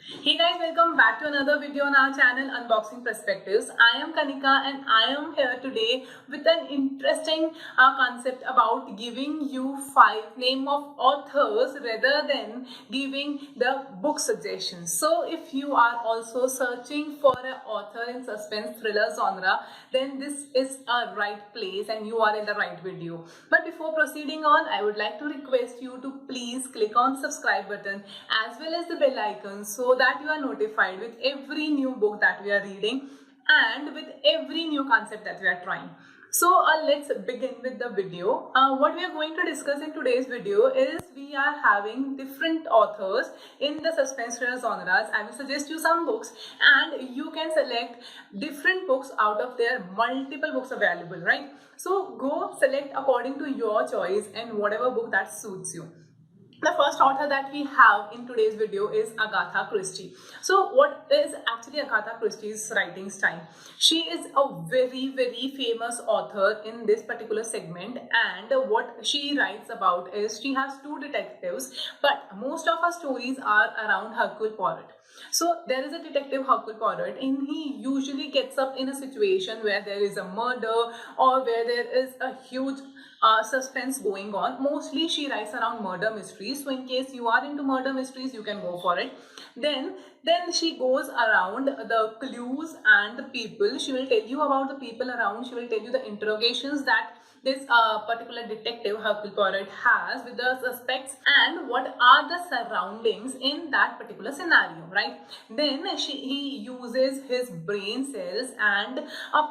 Hey guys, welcome back to another video on our channel Unboxing Perspectives. I am Kanika and I am here today with an interesting concept about giving you 5 names of authors rather than giving the book suggestions. So if you are also searching for an author in suspense thriller genre, then this is a right place and you are in the right video. But before proceeding on, I would like to request you to please click on subscribe button as well as the bell icon so that you are notified with every new book that we are reading and with every new concept that we are trying. So let's begin with the video. What we are going to discuss in today's video is we are having different authors in the suspense thriller genres. I will suggest you some books and you can select different books out of their multiple books available, right? So go select according to your choice and whatever book that suits you. The first author that we have in today's video is Agatha Christie. So what is actually Agatha Christie's writing style? She is a very famous author in this particular segment, and what she writes about is she has 2 detectives, but most of her stories are around Hercule Poirot. So there is a detective Hercule Poirot and he usually gets up in a situation where there is a murder or where there is a huge suspense going on. Mostly she writes around murder mysteries, so in case you are into murder mysteries you can go for it. Then she goes around the clues and the people. She will tell you about the people around. She will tell you the interrogations that this particular detective Hercule Poirot has with the suspects and what are the surroundings in that particular scenario, right? Then he uses his brain cells and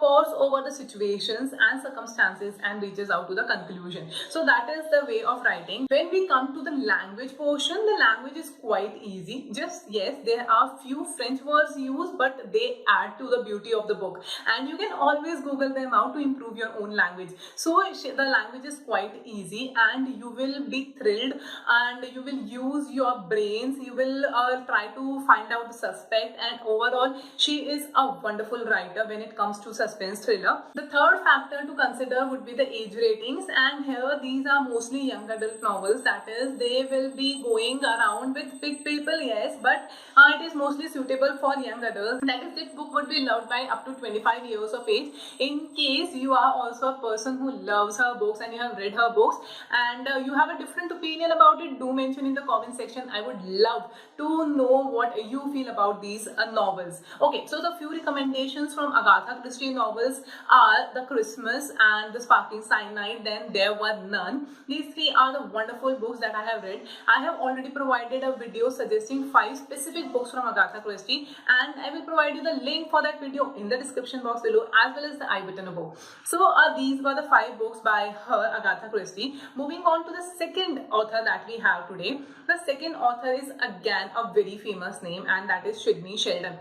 pores over the situations and circumstances and reaches out to the conclusion. So that is the way of writing. When we come to the language portion, the language is quite easy. Just yes, there are few French words used, but they add to the beauty of the book, and you can always Google them out to improve your own language. So the language is quite easy and you will be thrilled and you will use your brains. You will try to find out the suspect, and overall she is a wonderful writer when it comes to suspense thriller. The third factor to consider would be the age ratings, and here these are mostly young adult novels. That is, they will be going around with big people, yes, but it is mostly suitable for young adults. That is, this book would be loved by up to 25 years of age. In case you are also a person who loves her books and you have read her books and you have a different opinion about it, do mention in the comment section. I would love to know what you feel about these novels. Okay, so the few recommendations from Agatha Christie novels are The Christmas and The Sparkling Cyanide, Then There Were None. These 3 are the wonderful books that I have read. I have already provided a video suggesting 5 specific books from Agatha Christie, and I will provide you the link for that video in the description box below as well as the I button above. So these were the 5 books by her, Agatha Christie. Moving on to the second author that we have today. The second author is again a very famous name, and that is Sidney Sheldon.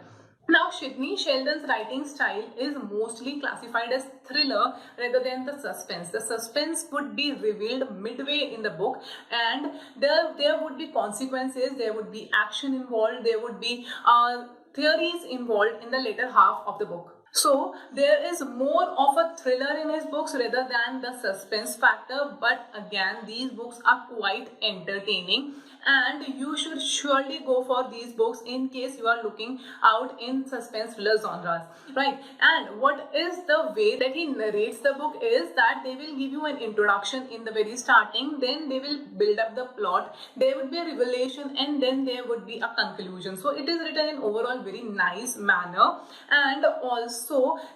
Now, Sidney Sheldon's writing style is mostly classified as thriller rather than the suspense. The suspense would be revealed midway in the book, and there would be consequences, there would be action involved, there would be theories involved in the later half of the book. So there is more of a thriller in his books rather than the suspense factor, but again these books are quite entertaining and you should surely go for these books in case you are looking out in suspense thriller genres, right? And what is the way that he narrates the book is that they will give you an introduction in the very starting, then they will build up the plot, there would be a revelation, and then there would be a conclusion. So it is written in overall very nice manner, and also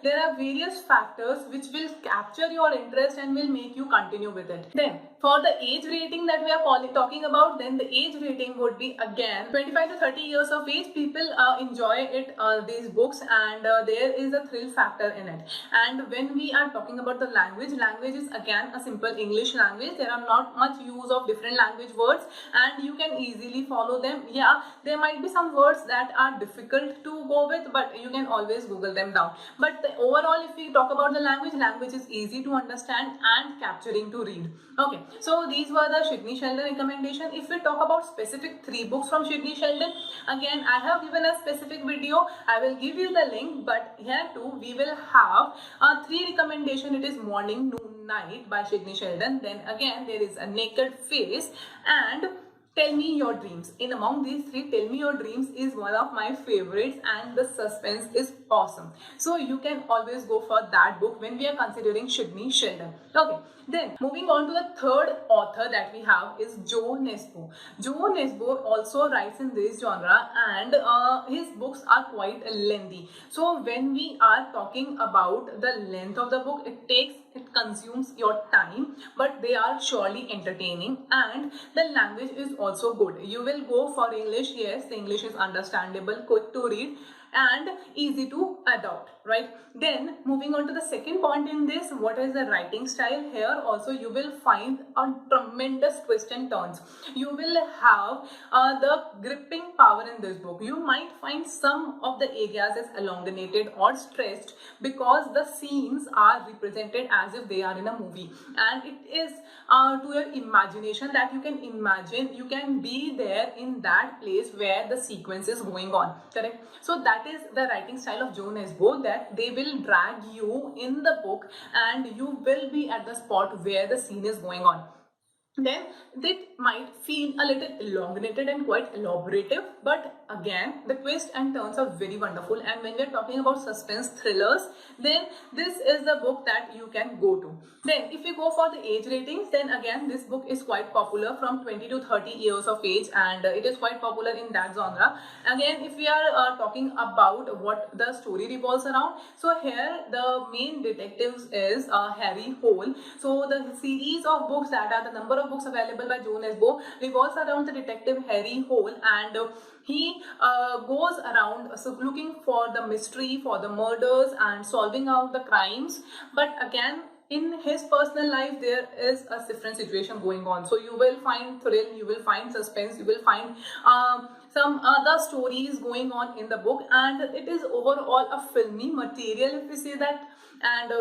there are various factors which will capture your interest and will make you continue with it. Then for the age rating that we are talking about, then the age rating would be again 25 to 30 years of age. People enjoy it, these books, and there is a thrill factor in it. And when we are talking about the language is again a simple English language. There are not much use of different language words and you can easily follow them. Yeah, there might be some words that are difficult to go with, but you can always Google them down. But overall, if we talk about the language is easy to understand and capturing to read. Okay, so these were the Sidney Sheldon recommendation. If we talk about specific 3 books from Sidney Sheldon, again I have given a specific video. I will give you the link, but here too we will have 3 recommendation. It is Morning, Noon, Night by Sidney Sheldon. Then again there is A Naked Face and Tell Me Your Dreams. In among these three, Tell Me Your Dreams is one of my favorites, and the suspense is awesome. So you can always go for that book when we are considering Sidney Sheldon. Okay, then moving on to the third author that we have is Joe Nesbo. Joe Nesbo also writes in this genre, and his books are quite lengthy. So when we are talking about the length of the book, it consumes your time, but they are surely entertaining, and the language is also good. You will go for English. Yes, the English is understandable, quick to read, and easy to adopt, right? Then moving on to the second point in this, what is the writing style? Here also you will find a tremendous twist and turns. You will have the gripping power in this book. You might find some of the areas as elongated or stressed because the scenes are represented as if they are in a movie, and it is to your imagination that you can imagine, you can be there in that place where the sequence is going on, correct? So that is the writing style of Joe Nesbo, that they will drag you in the book and you will be at the spot where the scene is going on. Then it might feel a little elongated and quite elaborative, but again the twists and turns are very wonderful. And when we're talking about suspense thrillers, then this is the book that you can go to. Then if you go for the age ratings, then again this book is quite popular from 20 to 30 years of age, and it is quite popular in that genre. Again, if we are talking about what the story revolves around, so here the main detectives is Harry Hole. So the series of books, that are the number of books available by Joe Nesbo, revolves around the detective Harry Hole, and he goes around looking for the mystery, for the murders, and solving out the crimes. But again, in his personal life there is a different situation going on. So you will find thrill, you will find suspense, you will find some other stories going on in the book, and it is overall a filmy material, if we say that, and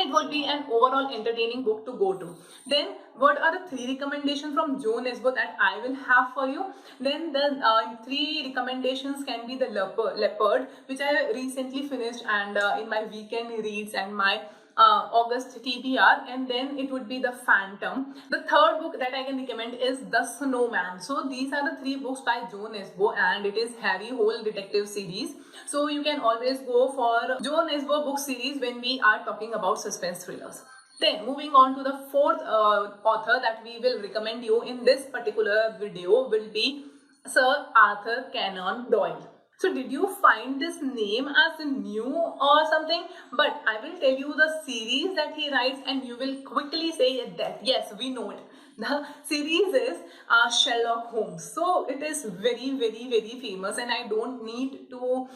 it would be an overall entertaining book to go to. Then what are the three recommendations from Joe Nesbo that I will have for you? Then the three recommendations can be the Leopard, which I recently finished, and in my weekend reads and my August TBR, and then it would be The Phantom. The third book that I can recommend is The Snowman. So these are the three books by Joe Nesbo, and it is Harry Hole detective series. So you can always go for Joe Nesbo book series when we are talking about suspense thrillers. Then moving on to the fourth author that we will recommend you in this particular video will be Sir Arthur Conan Doyle. So did you find this name as new or something? But I will tell you the series that he writes, and you will quickly say that yes, we know it. The series is Sherlock Holmes. So it is very, very, very famous, and I don't need to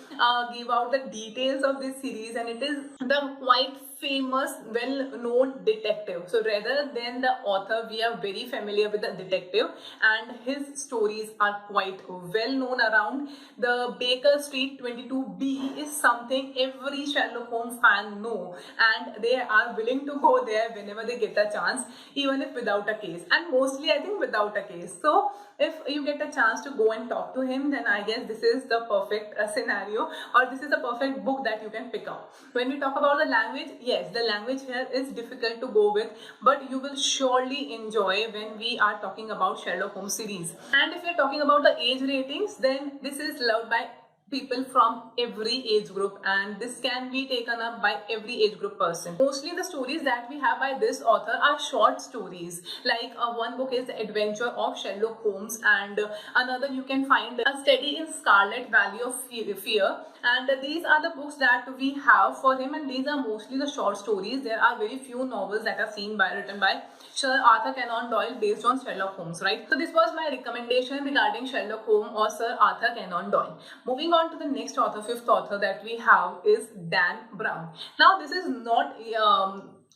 give out the details of this series, and it is the quite famous, well-known detective. So rather than the author, we are very familiar with the detective, and his stories are quite well known around. The Baker Street 22B is something every Sherlock Holmes fan know, and they are willing to go there whenever they get a chance, even if without a case, and mostly I think without a case. So if you get a chance to go and talk to him, then I guess this is the perfect scenario, or this is a perfect book that you can pick up. When we talk about the language, yes, the language here is difficult to go with, but you will surely enjoy when we are talking about Sherlock Holmes series. And if you're talking about the age ratings, then this is loved by people from every age group, and this can be taken up by every age group person. Mostly the stories that we have by this author are short stories, like one book is The Adventure of Sherlock Holmes, and another you can find A Study in Scarlet Valley of Fear, and these are the books that we have for him, and these are mostly the short stories. There are very few novels that are written by Sir Arthur Conan Doyle based on Sherlock Holmes, right? So this was my recommendation regarding Sherlock Holmes or Sir Arthur Conan Doyle. Moving on to the next author, fifth author that we have is Dan Brown. Now this is not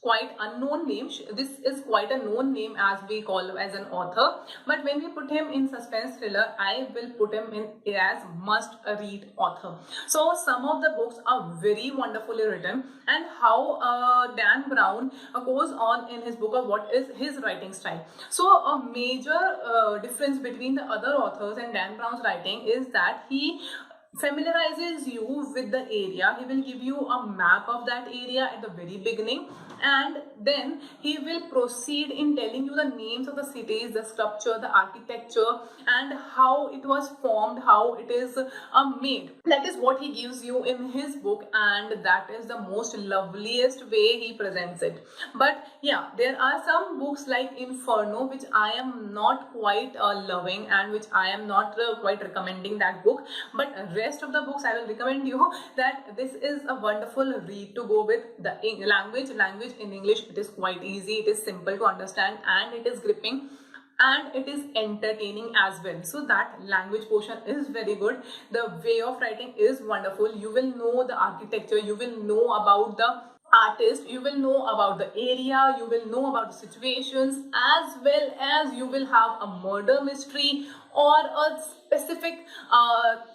quite unknown name. This is quite a known name as we call as an author, but when we put him in suspense thriller, I will put him in as must read author. So some of the books are very wonderfully written, and how Dan Brown goes on in his book of what is his writing style. So a major difference between the other authors and Dan Brown's writing is that he familiarizes you with the area. He will give you a map of that area at the very beginning, and then he will proceed in telling you the names of the cities, the sculpture, the architecture, and how it was formed, how it is made. That is what he gives you in his book, and that is the most loveliest way he presents it. But yeah, there are some books like Inferno which I am not quite loving, and which I am not quite recommending that book. But rest of the books I will recommend you that this is a wonderful read to go with. The language in English, it is quite easy, it is simple to understand, and it is gripping, and it is entertaining as well. So that language portion is very good. The way of writing is wonderful. You will know the architecture, you will know about the artist, you will know about the area, you will know about the situations, as well as you will have a murder mystery or a specific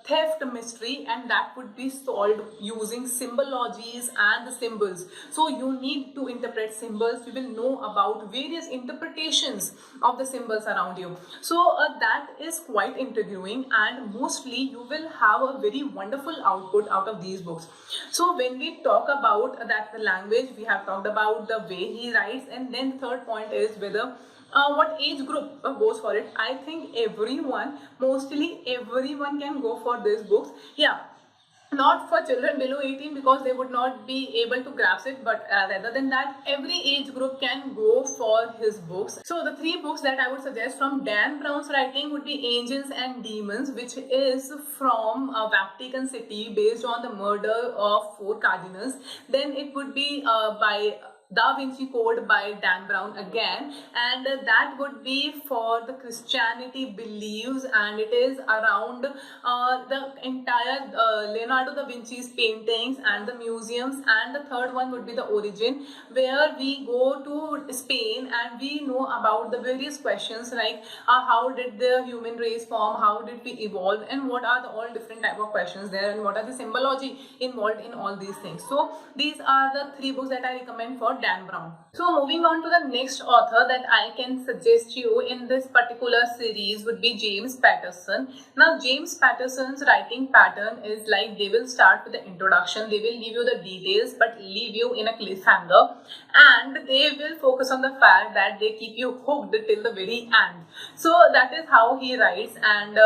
theft mystery, and that would be solved using symbologies and the symbols. So you need to interpret symbols, you will know about various interpretations of the symbols around you. So that is quite intriguing, and mostly you will have a very wonderful output out of these books. So when we talk about that, the language, we have talked about the way he writes, and then third point is whether what age group goes for it. I think everyone, mostly everyone can go for these books. Yeah, not for children below 18 because they would not be able to grasp it, but rather than that, every age group can go for his books. So the three books that I would suggest from Dan Brown's writing would be Angels and Demons, which is from Vatican City, based on the murder of 4 cardinals. Then it would be by Da Vinci Code by Dan Brown again, and that would be for the Christianity beliefs, and it is around the entire Leonardo da Vinci's paintings and the museums. And the third one would be The Origin, where we go to Spain and we know about the various questions like how did the human race form, how did we evolve, and what are the all different type of questions there, and what are the symbology involved in all these things. So these are the 3 books that I recommend for Dan Brown. So moving on to the next author that I can suggest you in this particular series would be James Patterson. Now James Patterson's writing pattern is like they will start with the introduction, they will give you the details but leave you in a cliffhanger, and they will focus on the fact that they keep you hooked till the very end. So that is how he writes. And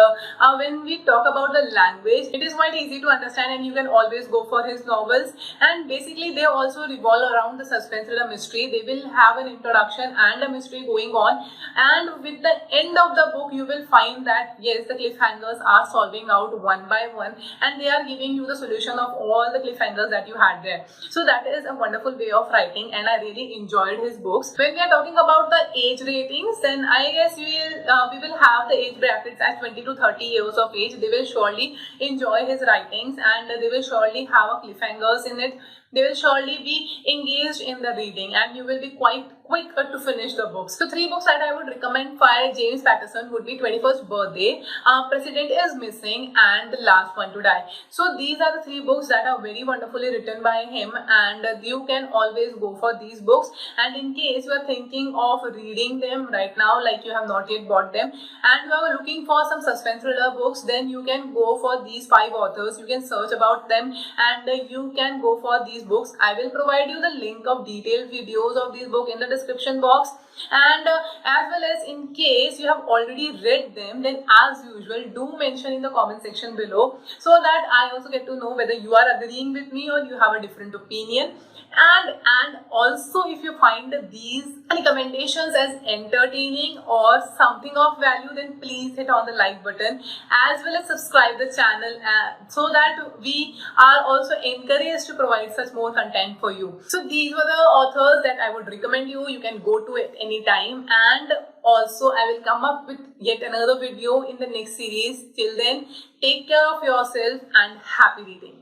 when we talk about the language, it is quite easy to understand, and you can always go for his novels. And basically they also revolve around the suspense and the mystery. They will have an introduction and a mystery going on, and with the end of the book you will find that yes, the cliffhangers are solving out one by one, and they are giving you the solution of all the cliffhangers that you had there. So that is a wonderful way of writing, and I really enjoyed his books. When we are talking about the age ratings, then I guess we will have the age brackets at 20 to 30 years of age. They will surely enjoy his writings, and they will surely have a cliffhangers in it. They will surely be engaged in the reading, and you will be quite quick to finish the books. So 3 books that I would recommend for James Patterson would be 21st Birthday, President is Missing, and The Last One to Die. So these are the 3 books that are very wonderfully written by him, and you can always go for these books. And in case you are thinking of reading them right now, like you have not yet bought them, and you are looking for some suspense thriller books, then you can go for these 5 authors. You can search about them, and you can go for these books. I will provide you the link of detailed videos of these books in the description box, and as well as in case you have already read them, then as usual do mention in the comment section below, so that I also get to know whether you are agreeing with me or you have a different opinion. And also, if you find these recommendations as entertaining or something of value, then please hit on the like button, as well as subscribe the channel, so that we are also encouraged to provide such more content for you. So these were the authors that I would recommend you. You can go to it anytime, and also I will come up with yet another video in the next series. Till then, take care of yourself and happy reading.